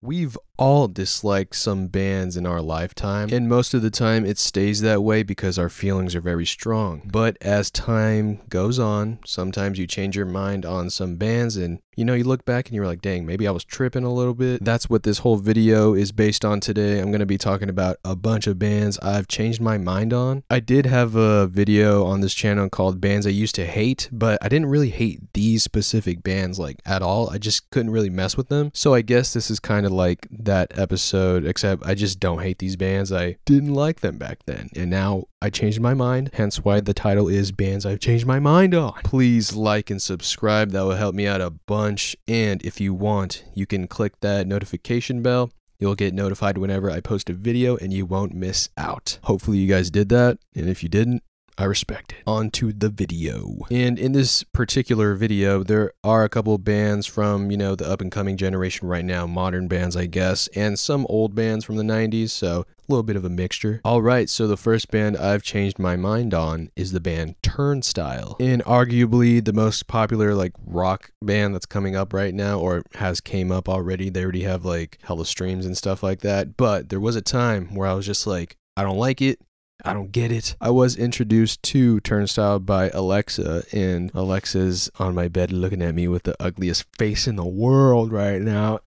We've all disliked some bands in our lifetime, and most of the time it stays that way because our feelings are very strong. But as time goes on, sometimes you change your mind on some bands and you look back and you're like, dang, maybe I was tripping a little bit. That's what this whole video is based on today. I'm going to be talking about a bunch of bands I've changed my mind on. I did have a video on this channel called Bands I Used to Hate, but I didn't really hate these specific bands like at all. I just couldn't really mess with them. So I guess this is kind of like that episode, except I just don't hate these bands. I didn't like them back then, and now I changed my mind, hence why the title is Bands I've Changed My Mind On. Please like and subscribe. That will help me out a bunch. And if you want, you can click that notification bell. You'll get notified whenever I post a video and you won't miss out. Hopefully you guys did that. And if you didn't, I respect it. On to the video. And in this particular video, there are a couple of bands from, the up and coming generation right now, modern bands, I guess, and some old bands from the 90s, so a little bit of a mixture. All right, so the first band I've changed my mind on is the band Turnstile. And arguably the most popular rock band that's coming up right now, or has came up already. They already have hella streams and stuff like that. But there was a time where I was just like, I don't like it. I don't get it. I was introduced to Turnstile by Alexa, and Alexa's on my bed looking at me with the ugliest face in the world right now.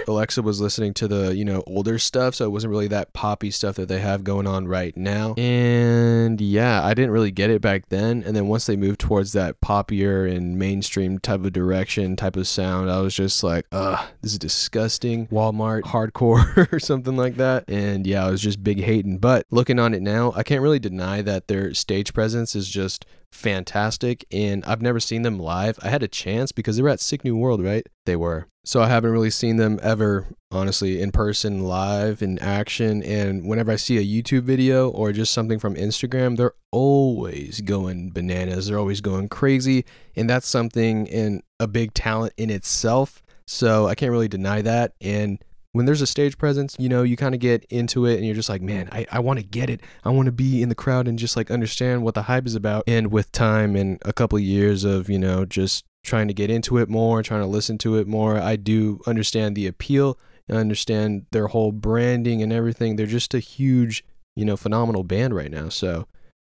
Alexa was listening to the, older stuff, so it wasn't really that poppy stuff that they have going on right now. And yeah, I didn't really get it back then. And then once they moved towards that poppier and mainstream type of direction, type of sound, I was just like, this is disgusting. Walmart hardcore or something like that. And yeah, I was just big hating. But looking on it now, I can't really deny that their stage presence is just fantastic, and I've never seen them live. I had a chance because they were at Sick New World, right? They were. So I haven't really seen them ever, honestly, in person, live, in action. And whenever I see a YouTube video or just something from Instagram, they're always going bananas. They're always going crazy. And that's something and a big talent in itself. So I can't really deny that. And when there's a stage presence, you kind of get into it and you're just like, man, I want to get it. I want to be in the crowd and just understand what the hype is about. And with time and a couple of years of, just trying to get into it more, trying to listen to it more, I do understand the appeal. I understand their whole branding and everything. They're just a huge, phenomenal band right now. So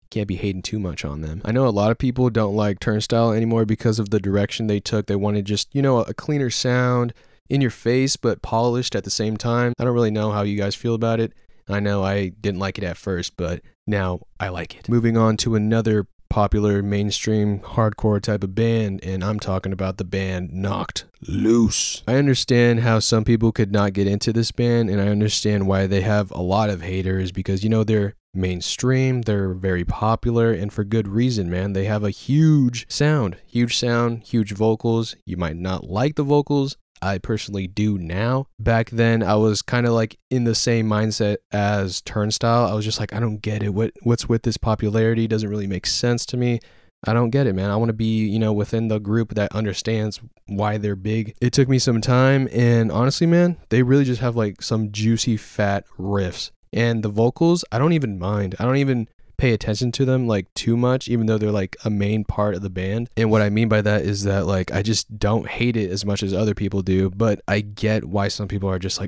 can't be hating too much on them. I know a lot of people don't like Turnstile anymore because of the direction they took. They wanted just, a cleaner sound, in your face but polished at the same time. I don't really know how you guys feel about it. I know I didn't like it at first, but now I like it. Moving on to another popular mainstream hardcore type of band, and I'm talking about the band Knocked Loose. I understand how some people could not get into this band, and I understand why they have a lot of haters because they're mainstream, they're very popular, and for good reason, man. They have a huge sound, huge vocals. You might not like the vocals. I personally do now. Back then, I was kind of in the same mindset as Turnstile. I was just like, I don't get it. What's with this popularity? It doesn't really make sense to me. I don't get it, man. I want to be, within the group that understands why they're big. It took me some time, and honestly, man, they really just have some juicy fat riffs. And the vocals, I don't even mind. I don't even pay attention to them too much, even though they're a main part of the band. And what I mean by that is that I just don't hate it as much as other people do, but I get why some people are just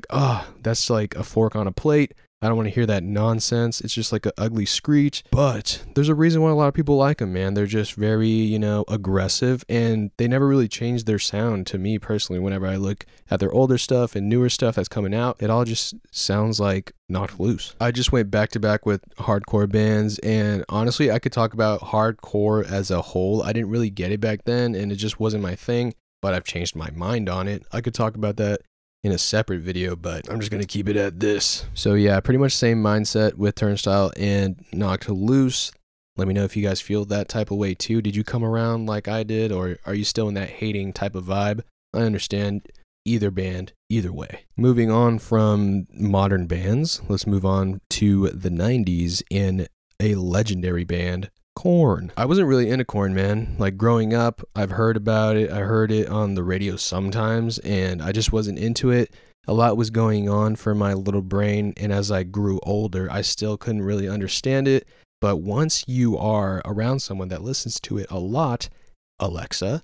that's a fork on a plate. I don't want to hear that nonsense. It's just an ugly screech. But there's a reason why a lot of people like them, man. They're just very, aggressive, and they never really change their sound to me personally. Whenever I look at their older stuff and newer stuff that's coming out, it all just sounds like Knocked Loose. I just went back to back with hardcore bands, and honestly, I could talk about hardcore as a whole. I didn't really get it back then, and it just wasn't my thing, but I've changed my mind on it. I could talk about that in a separate video, but I'm just going to keep it at this. So yeah, pretty much same mindset with Turnstile and Knocked Loose. Let me know if you guys feel that type of way too. Did you come around like I did, or are you still in that hating type of vibe? I understand either band, either way. Moving on from modern bands, let's move on to the 90s in a legendary band, Korn. I wasn't really into Korn, man. Growing up, I've heard about it. I heard it on the radio sometimes, and I just wasn't into it. A lot was going on for my little brain, and as I grew older, I still couldn't really understand it. But once you are around someone that listens to it a lot, Alexa,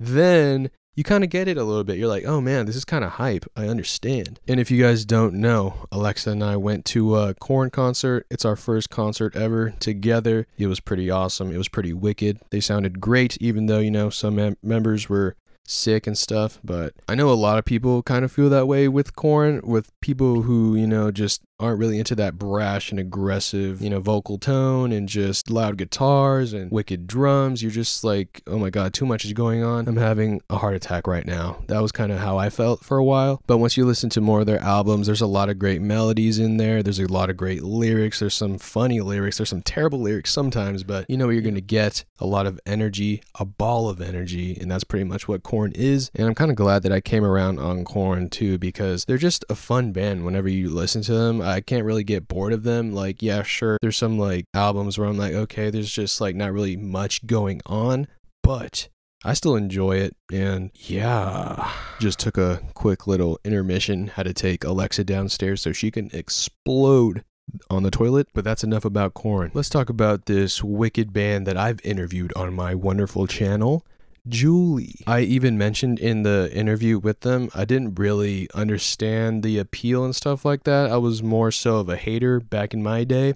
then you kind of get it a little bit. You're like, oh man, this is kind of hype. I understand. And if you guys don't know, Alexa and I went to a Korn concert. It's our first concert ever together. It was pretty awesome. It was pretty wicked. They sounded great, even though, you know, some members were sick and stuff. But I know a lot of people kind of feel that way with Korn, with people who, you know, just aren't really into that brash and aggressive, you know, vocal tone and just loud guitars and wicked drums. You're just like, oh my God, too much is going on. I'm having a heart attack right now. That was kind of how I felt for a while. But once you listen to more of their albums, there's a lot of great melodies in there. There's a lot of great lyrics. There's some funny lyrics. There's some terrible lyrics sometimes, but you know what you're going to get. A lot of energy, a ball of energy, and that's pretty much what Korn is. And I'm kind of glad that I came around on Korn too, because they're just a fun band whenever you listen to them. I can't really get bored of them. Like, yeah, sure, there's some like albums where I'm like, okay, there's just like not really much going on, but I still enjoy it. And yeah, just took a quick little intermission, had to take Alexa downstairs so she can explode on the toilet. But that's enough about Korn. Let's talk about this wicked band that I've interviewed on my wonderful channel, Julie. I even mentioned in the interview with them, I didn't really understand the appeal and stuff like that. I was more so of a hater back in my day,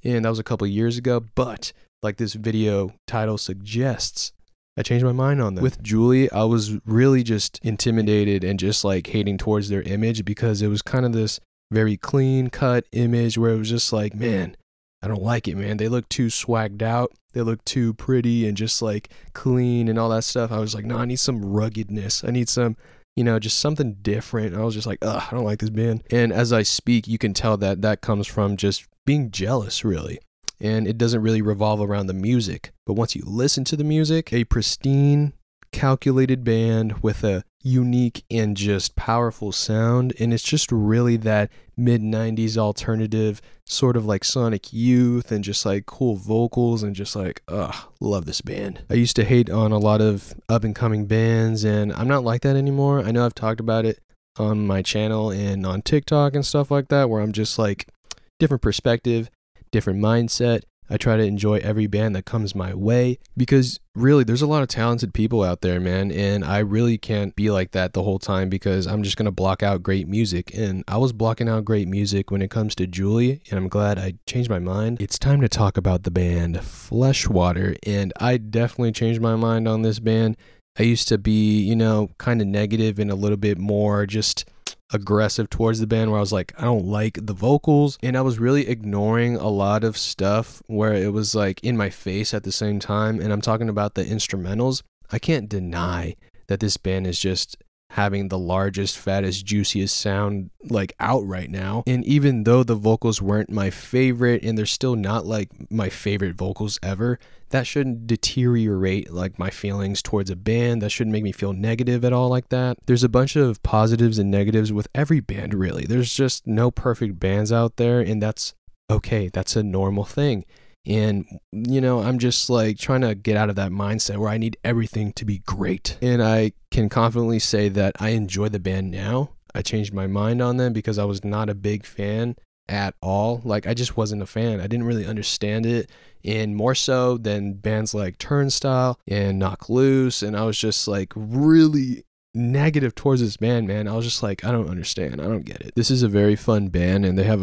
and that was a couple years ago. But like this video title suggests, I changed my mind on them. With Julie, I was really just intimidated and just like hating towards their image, because it was kind of this very clean cut image where it was just like, man, I don't like it, man. They look too swagged out. They look too pretty and just like clean and all that stuff. I was like, no, I need some ruggedness. I need some, you know, just something different. I was just like, ugh, I don't like this band. And as I speak, you can tell that that comes from just being jealous, really. And it doesn't really revolve around the music. But once you listen to the music, a pristine, calculated band with a unique and just powerful sound, and it's just really that mid-90s alternative, sort of like Sonic Youth, and just like cool vocals, and just like, ugh, love this band. I used to hate on a lot of up-and-coming bands, and I'm not like that anymore. I know I've talked about it on my channel and on TikTok and stuff like that, where I'm just like, different perspective, different mindset. I try to enjoy every band that comes my way, because really there's a lot of talented people out there, man, and I really can't be like that the whole time, because I'm just going to block out great music. And I was blocking out great music when it comes to Julie, and I'm glad I changed my mind. It's time to talk about the band Fleshwater, and I definitely changed my mind on this band. I used to be, you know, kind of negative and a little bit more just aggressive towards the band, where I was like, I don't like the vocals, and I was really ignoring a lot of stuff where it was like in my face at the same time. And I'm talking about the instrumentals. I can't deny that this band is just having the largest, fattest, juiciest sound like out right now. And even though the vocals weren't my favorite, and they're still not like my favorite vocals ever, that shouldn't deteriorate like my feelings towards a band. That shouldn't make me feel negative at all like that. There's a bunch of positives and negatives with every band, really. There's just no perfect bands out there, and that's okay. That's a normal thing. And, you know, I'm just like trying to get out of that mindset where I need everything to be great. And I can confidently say that I enjoy the band now. I changed my mind on them because I was not a big fan at all. Like, I just wasn't a fan. I didn't really understand it. And more so than bands like Turnstile and Knock Loose. And I was just like really negative towards this band, man. I was just like, I don't understand. I don't get it. This is a very fun band, and they have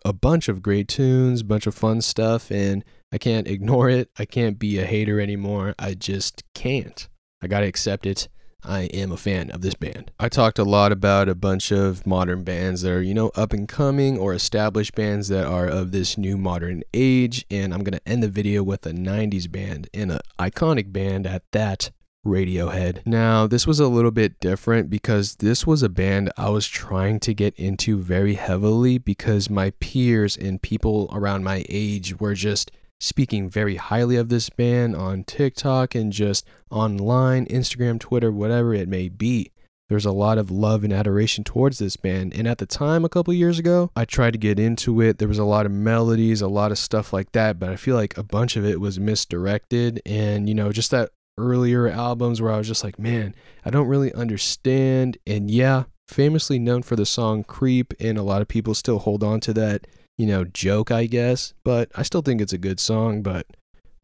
a bunch of great tunes, bunch of fun stuff, and I can't ignore it. I can't be a hater anymore. I just can't. I gotta accept it. I am a fan of this band. I talked a lot about a bunch of modern bands that are, you know, up and coming, or established bands that are of this new modern age, and I'm gonna end the video with a 90s band, and an iconic band at that, Radiohead. Now, this was a little bit different because this was a band I was trying to get into very heavily, because my peers and people around my age were just speaking very highly of this band on TikTok and just online, Instagram, Twitter, whatever it may be. There's a lot of love and adoration towards this band. And at the time, a couple years ago, I tried to get into it. There was a lot of melodies, a lot of stuff like that, but I feel like a bunch of it was misdirected. And, you know, just that earlier albums where I was just like, man, I don't really understand. And yeah, famously known for the song Creep, and a lot of people still hold on to that, you know, joke, I guess, but I still think it's a good song. But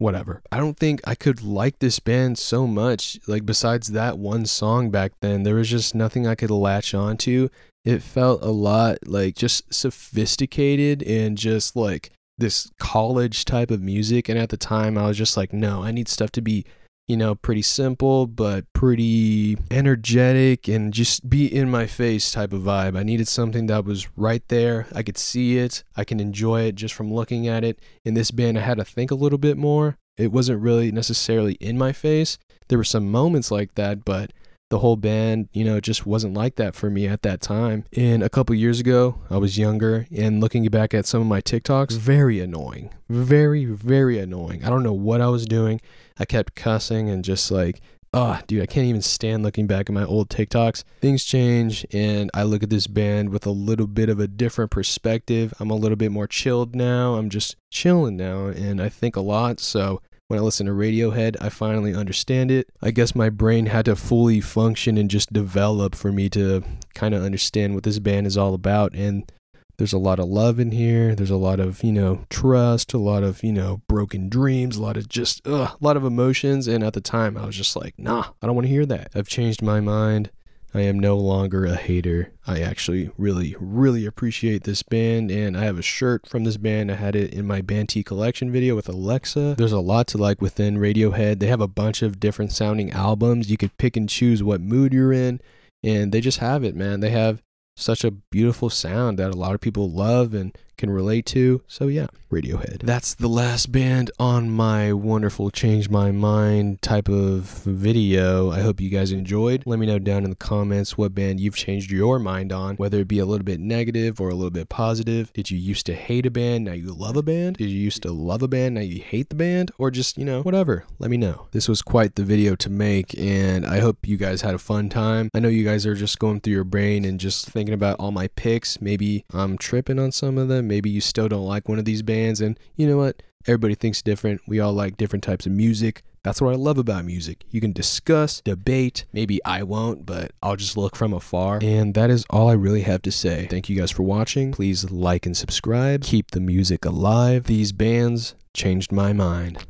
whatever. I don't think I could like this band so much. Like, besides that one song back then, there was just nothing I could latch onto. It felt a lot like just sophisticated and just like this college type of music. And at the time I was just like, no, I need stuff to be, you know, pretty simple, but pretty energetic and just be in my face type of vibe. I needed something that was right there. I could see it. I can enjoy it just from looking at it. In this band, I had to think a little bit more. It wasn't really necessarily in my face. There were some moments like that, but the whole band, you know, just wasn't like that for me at that time. And a couple years ago, I was younger, and looking back at some of my TikToks, very annoying. Very, very annoying. I don't know what I was doing. I kept cussing and just like, oh, dude, I can't even stand looking back at my old TikToks. Things change, and I look at this band with a little bit of a different perspective. I'm a little bit more chilled now. I'm just chilling now, and I think a lot, so when I listen to Radiohead, I finally understand it. I guess my brain had to fully function and just develop for me to kind of understand what this band is all about. And there's a lot of love in here. There's a lot of, you know, trust, a lot of, you know, broken dreams, a lot of just, a lot of emotions. And at the time, I was just like, nah, I don't want to hear that. I've changed my mind. I am no longer a hater. I actually really, really appreciate this band, and I have a shirt from this band. I had it in my Band T collection video with Alexa. There's a lot to like within Radiohead. They have a bunch of different sounding albums. You could pick and choose what mood you're in, and they just have it, man. They have such a beautiful sound that a lot of people love and can relate to. So yeah, Radiohead. That's the last band on my wonderful change my mind type of video. I hope you guys enjoyed. Let me know down in the comments what band you've changed your mind on, whether it be a little bit negative or a little bit positive. Did you used to hate a band, now you love a band? Did you used to love a band, now you hate the band? Or just, you know, whatever. Let me know. This was quite the video to make, and I hope you guys had a fun time. I know you guys are just going through your brain and just thinking about all my picks. Maybe I'm tripping on some of them. Maybe you still don't like one of these bands, and you know what? Everybody thinks different. We all like different types of music. That's what I love about music. You can discuss, debate. Maybe I won't, but I'll just look from afar. And that is all I really have to say. Thank you guys for watching. Please like and subscribe. Keep the music alive. These bands changed my mind.